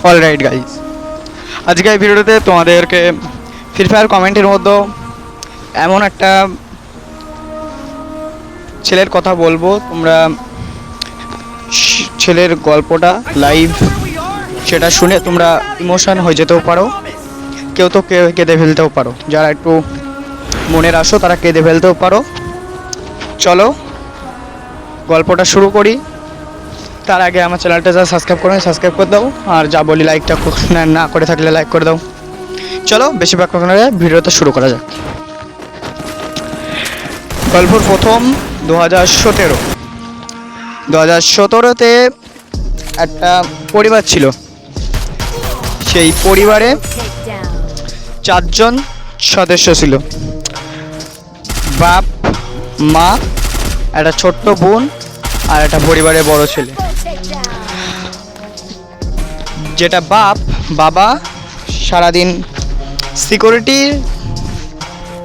Alright guys, আজকে এই ভিডিওতে তোমাদেরকে ফ্রি ফায়ার কমেন্টের মধ্যে এমন একটা ছেলের কথা বলবো। তোমরা ছেলের গল্পটা লাইভ সেটা শুনে তোমরা ইমোশন হয়ে যেতেও পারো, কেউ তো কেঁদে ফেলতেও পারো। যারা একটু মনের আসো তারা কেঁদে ফেলতেও পারো। চলো গল্পটা শুরু করি। তার আগে আমার চ্যানেলটা যা সাবস্ক্রাইব সাবস্ক্রাইব করে দাও, আর যা বলি লাইকটা না করে থাকলে লাইক করে দাও। চলো বেশিরভাগ ভিডিওটা শুরু করা যাক। গল্পর প্রথম 2017তে একটা পরিবার ছিল। সেই পরিবারে 4 জন সদস্য ছিল, বাপ মা, একটা ছোট্ট বোন আর একটা পরিবারের বড় ছেলে। যেটা বাবা সারাদিন সিকিউরিটি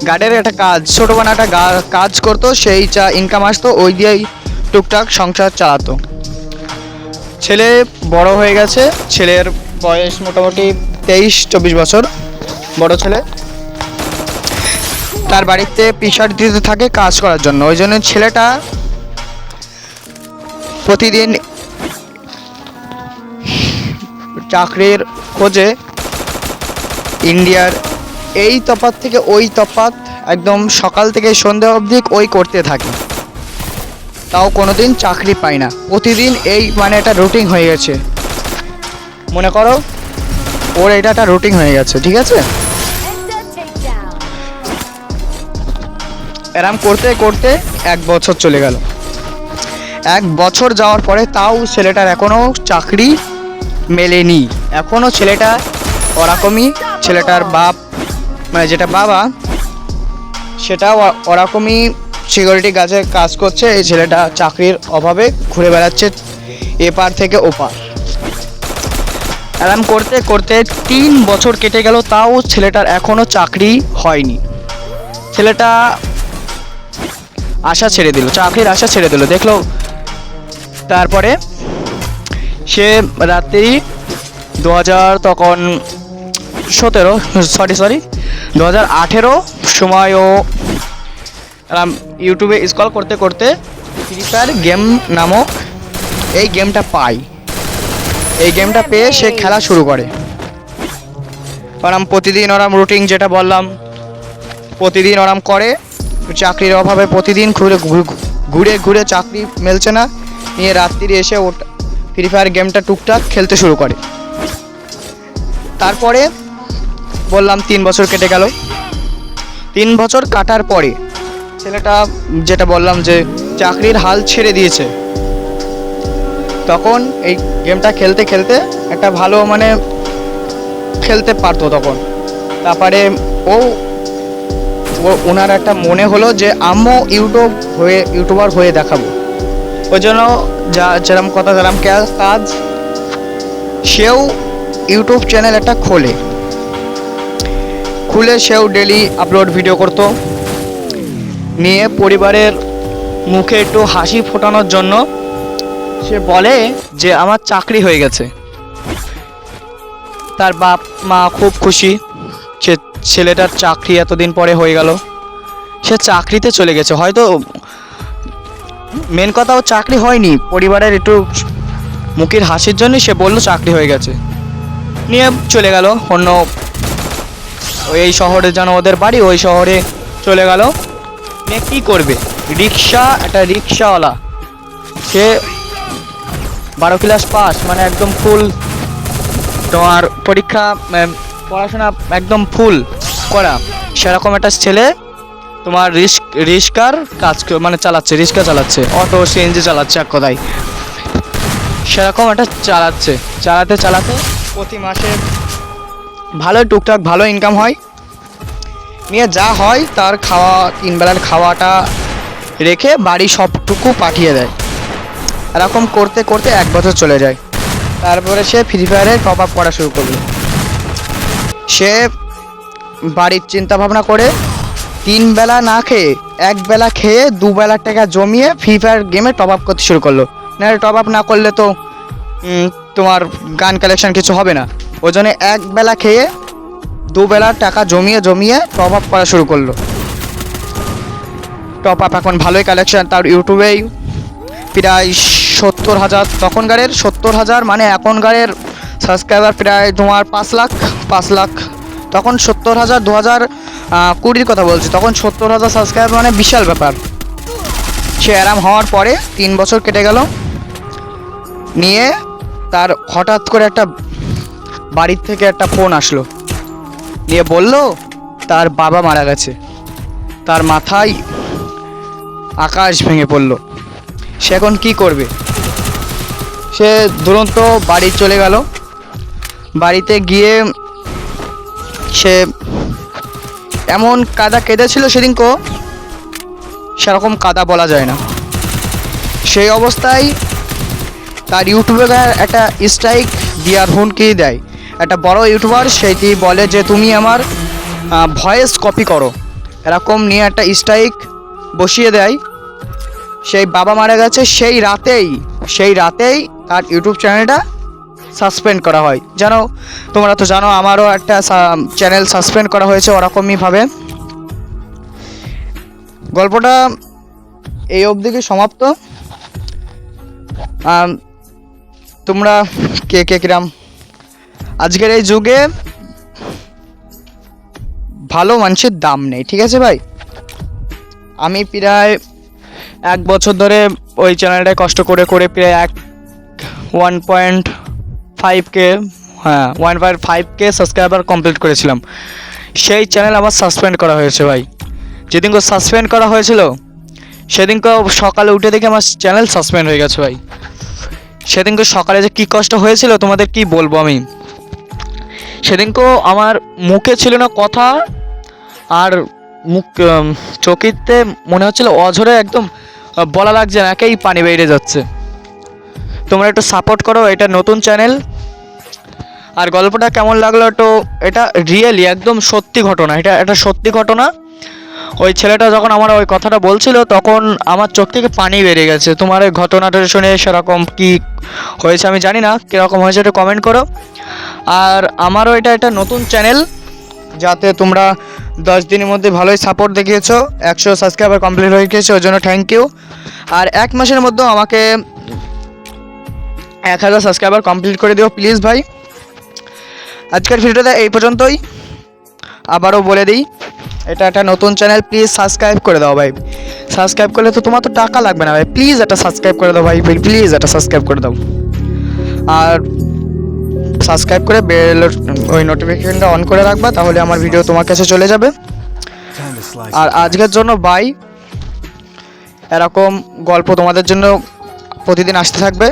গার্ডের একটা কাজ, ছোটো বানা একটা কাজ করতো, সেই যা ইনকাম আসতো ওই দিয়েই টুকটাক সংসার চালাতো। ছেলে বড় হয়ে গেছে, ছেলের বয়স মোটামুটি 23-24 বছর। বড় ছেলে তার বাড়িতে প্রেশার দিতে থাকে কাজ করার জন্য, ওই জন্য ছেলেটা প্রতিদিন চাকরির খোঁজে ইন্ডিয়ার এই তফাৎ থেকে ওই তফাৎ, একদম সকাল থেকে সন্ধ্যা অবধি ওই করতে থাকে, তাও কোনোদিন চাকরি পায় না। প্রতিদিন এই মানে একটা রুটিন হয়ে গেছে, মনে করো ওর এটা একটা রুটিন হয়ে গেছে, ঠিক আছে? এরম করতে করতে 1 বছর চলে গেল। 1 বছর যাওয়ার পরে তাও ছেলেটার এখনও চাকরি মেলেনি। এখনও ছেলেটা ওরকমই, ছেলেটার বাপ মানে যেটা বাবা সেটা ওরকমই সিকিউরিটি গার্ডে কাজ করছে। এই ছেলেটা চাকরির অভাবে ঘুরে বেড়াচ্ছে এপার থেকে ওপার। এরম করতে করতে 3 বছর কেটে গেল, তাও ছেলেটার এখনও চাকরি হয়নি। ছেলেটা আশা ছেড়ে দিল, চাকরির আশা ছেড়ে দিল। দেখলো তারপরে সে রাত্রি 2018 সময় ও ইউটিউবে স্ক্রল করতে করতে ফ্রি ফায়ার গেম নামক এই গেমটা পায়। এই গেমটা পেয়ে সে খেলা শুরু করে। প্রতিদিন ওরাম রুটিন যেটা বললাম, প্রতিদিন ওরাম করে। চাকরির অভাবে প্রতিদিন ঘুরে ঘুরে চাকরি মেলছে না, নিয়ে রাত্রি এসে ওটা ফ্রি ফায়ার গেমটা টুকটাক খেলতে শুরু করে। তারপরে বললাম 3 বছর কেটে গেল। 3 বছর কাটার পরে ছেলেটা যেটা বললাম যে চাকরির হাল ছেড়ে দিয়েছে, তখন এই গেমটা খেলতে খেলতে একটা ভালো মানে খেলতে পারতো তখন। তারপরে ওনার একটা মনে হলো যে আমিও ইউটিউবার হয়ে দেখাবো। ওই জন্য যেরকম কথা যেরকম কাজ, সেও ইউটিউব চ্যানেল একটা খুলে সেও ডেলি আপলোড ভিডিও করতো। নিয়ে পরিবারের মুখে একটু হাসি ফোটানোর জন্য সে বলে যে আমার চাকরি হয়ে গেছে। তার বাপ মা খুব খুশি, ছেলেটার চাকরি এতদিন পরে হয়ে গেল, সে চাকরিতে চলে গেছে। হয়তো মেন কথা ও চাকরি হয়নি, পরিবারের একটু মুখের হাসির জন্য সে বলল চাকরি হয়ে গেছে। নিয়ে চলে গেল অন্য এই শহরে, যেন ওদের বাড়ি ওই শহরে চলে গেল। নিয়ে কী করবে, একটা রিক্সাওয়ালা, সে 12 ক্লাস পাস, মানে একদম ফুল তোমার পরীক্ষা পড়াশোনা একদম ফুল করা, সেরকম একটা ছেলে তোমার রিক্সার কাজ মানে চালাচ্ছে, রিক্সা চালাচ্ছে, অটো সিএনজি চালাচ্ছে, এক কথায় সেরকম একটা চালাতে প্রতি মাসে ভালো টুকটাক ভালো ইনকাম হয়। নিয়ে যা হয় তার খাওয়া, 3 বেলার খাওয়াটা রেখে বাড়ি সবটুকু পাঠিয়ে দেয়। এরকম করতে করতে 1 বছর চলে যায়। তারপরে সে ফ্রি ফায়ারে টপ আপ করা শুরু করলো। সে বাড়ির চিন্তা ভাবনা করে 3 বেলা না খেয়ে 1 বেলা খেয়ে 2 বেলার টাকা জমিয়ে ফ্রি ফায়ার গেমে টপ আপ করতে শুরু করলো। না টপ আপ না করলে তো তোমার গান কালেকশন কিছু হবে না। ওই জন্য একবেলা খেয়ে দুবেলা টাকা জমিয়ে জমিয়ে টপ আপ করা শুরু করলো। টপ আপ এখন ভালোই কালেকশন, তার ইউটিউবেই প্রায় 70,000, তখনকারের 70,000 মানে এখনকারের সাবস্ক্রাইবার প্রায় তোমার 5 লাখ। তখন 70,000 2020 কথা বলছি, তখন 70,000 সাবস্ক্রাইবার মানে বিশাল ব্যাপার। সে আরাম হওয়ার পরে 3 বছর কেটে গেল, নিয়ে তার হঠাৎ করে একটা বাড়ির থেকে একটা ফোন আসলো, নিয়ে বলল তার বাবা মারা গেছে। তার মাথায় আকাশ ভেঙে পড়লো। সে এখন কী করবে? সে দুরন্ত বাড়ি চলে গেল। বাড়িতে গিয়ে সে এমন কাদা কেঁদেছিল সেদিনকেও, সেরকম কাদা বলা যায় না। সেই অবস্থায় তার ইউটিউবে একটা স্ট্রাইক দেওয়ার হুমকি দেয় একটা বড় ইউটিউবার। সেইটি বলে যে তুমি আমার ভয়েস কপি করো, এরকম নিয়ে একটা স্ট্রাইক বসিয়ে দেয়। সেই বাবা মারা গেছে সেই রাতেই তার ইউটিউব চ্যানেলটা সাসপেন্ড করা হয়। জানো, তোমরা তো জানো আমারও একটা চ্যানেল সাসপেন্ড করা হয়েছে ওরকমইভাবে। গল্পটা এই অবধি সমাপ্ত। তোমরা কে কিরাম? আজকের এই যুগে ভালো মানুষের দাম নেই, ঠিক আছে ভাই? আমি প্রায় 1 বছর ধরে ওই চ্যানেলটায় কষ্ট করে প্রায় 1.5K সাবস্ক্রাইবার কমপ্লিট করেছিলাম। সেই চ্যানেল আবার সাসপেন্ড করা হয়েছে ভাই। যেদিনকে সাসপেন্ড করা হয়েছিল সেদিনকে সকালে উঠে দেখে আমার চ্যানেল সাসপেন্ড হয়ে গেছে ভাই। সেদিনকে সকালে যে কী কষ্ট হয়েছিল তোমাদের কি বলবো আমি। সেদিনকেও আমার মুখে ছিল না কথা, আর চোখেতে মনে হচ্ছিল অঝরে একদম বলা লাগছে না, একেই পানি বেরিয়ে যাচ্ছে। তোমরা একটু সাপোর্ট করো, এটা নতুন চ্যানেল। আর গল্পটা কেমন লাগলো একটু, এটা রিয়েলি একদম সত্যি ঘটনা, এটা সত্যি ঘটনা। ওই ছেলেটা যখন আমার ওই কথাটা বলছিল তখন আমার চোখ থেকে পানি বেরিয়ে গেছে। তোমার ওই ঘটনাটা শুনে সেরকম কি হয়েছে আমি জানি না, কীরকম হয়েছে একটু কমেন্ট করো। আর আমারও এটা নতুন চ্যানেল, যাতে তোমরা 10 দিনের মধ্যে ভালোই সাপোর্ট দেখিয়েছো। 100 সাবস্ক্রাইবার কমপ্লিট হয়ে গেছে, ওই জন্য থ্যাংক ইউ। আর 1 মাসের মধ্যেও আমাকে 1000 সাবস্ক্রাইবার কমপ্লিট করে দিও প্লিজ ভাই। আজকের ভিডিওটা এই পর্যন্তই। আবারও বলে দিই, এটা একটা নতুন চ্যানেল, প্লিজ সাবস্ক্রাইব করে দাও ভাই। সাবস্ক্রাইব করলে তো তোমার তো টাকা লাগবে না ভাই, প্লিজ একটা সাবস্ক্রাইব করে দাও ভাই, প্লিজ একটা সাবস্ক্রাইব করে দাও। আর সাবস্ক্রাইব করে বেল ওই নোটিফিকেশনটা অন করে রাখবা, তাহলে আমার ভিডিও তোমার কাছে চলে যাবে। আর আজকের জন্য বাই। এরকম গল্প তোমাদের জন্য প্রতিদিন আসতে থাকবে।